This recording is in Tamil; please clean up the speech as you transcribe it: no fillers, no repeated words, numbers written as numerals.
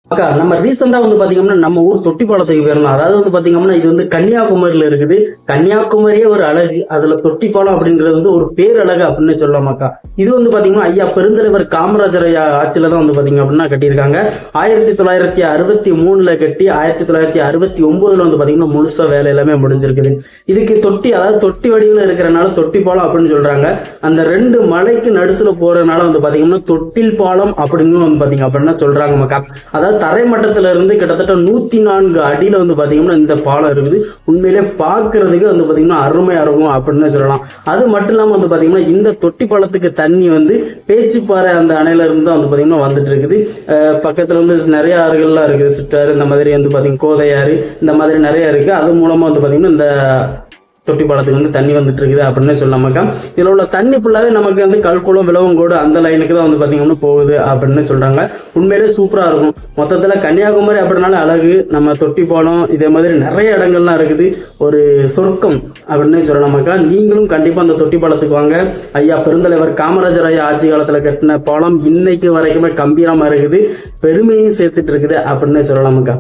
அக்கா நம்ம ரீசெண்டா பாத்தீங்கன்னா நம்ம ஊர் தொட்டிப்பாலத்துக்கு போயிருந்தோம். அதாவது பாத்தீங்கன்னா இது கன்னியாகுமரியில இருக்குது. கன்னியாகுமரியே ஒரு அழகு. அதுல தொட்டிப்பாலம் அப்படின்றது ஒரு பேரழகு அப்படின்னு சொல்லலாம் அக்கா. இது பாத்தீங்கன்னா ஐயா பெருந்தலைவர் காமராஜர் ஐயா ஆட்சியில தான் பாத்தீங்க அப்படின்னா கட்டியிருக்காங்க. 1963ல கட்டி 1969ல பாத்தீங்கன்னா முழுசா வேலை எல்லாமே முடிஞ்சிருக்குது. இதுக்கு அதாவது தொட்டி வடிவில் இருக்கிறனால தொட்டிப்பாலம் அப்படின்னு சொல்றாங்க. அந்த ரெண்டு மலைக்கு நடுசுல போறதுனால பாத்தீங்கன்னா தொட்டில் பாலம் அப்படின்னு பாத்தீங்க அப்படின்னா சொல்றாங்க மக்கா. அதாவது தரை மட்டத்துல இருந்து கிட்டத்தட்ட 104 அடியில பாத்தீங்கன்னா இந்த பாலம் இருக்குது. உண்மையிலே பாக்குறதுக்கு பாத்தீங்கன்னா அருமையா இருக்கும் அப்படின்னு சொல்லலாம். அது மட்டும் இல்லாம பாத்தீங்கன்னா இந்த தொட்டி பாலத்துக்கு தண்ணி பேச்சுப்பாறை அந்த அணையில இருந்து தான் பாத்தீங்கன்னா வந்துட்டு இருக்குது. பக்கத்துல நிறைய ஆறுகள்லாம் இருக்குது. சிற்றாறு இந்த மாதிரி பாத்தீங்கன்னா கோதையாறு இந்த மாதிரி நிறைய இருக்கு. அது மூலமா பாத்தீங்கன்னா இந்த தொட்டி பாலத்துக்கு தண்ணி வந்துட்டு இருக்குது அப்படின்னு சொல்லாமக்கா. இதுல உள்ள தண்ணி ஃபுல்லாவே நமக்கு கல்குளம் விளவங்கோடு அந்த லைனுக்கு தான் பாத்தீங்கன்னா போகுது அப்படின்னு சொல்றாங்க. உண்மையிலே சூப்பரா இருக்கும். மொத்தத்துல கன்னியாகுமரி அப்படின்னால அழகு. நம்ம தொட்டி பாலம் இதே மாதிரி நிறைய இடங்கள்லாம் இருக்குது. ஒரு சொர்க்கம் அப்படின்னு சொல்லலாமாக்கா. நீங்களும் கண்டிப்பா அந்த தொட்டி பாலத்துக்கு வாங்க. ஐயா பெருந்தலைவர் காமராஜர் ஐயா ஆட்சி காலத்துல கட்டின பாலம் இன்னைக்கு வரைக்குமே கம்பீரமா இருக்குது. பெருமையும் சேர்த்துட்டு இருக்குது அப்படின்னு சொல்லலாமாக்கா.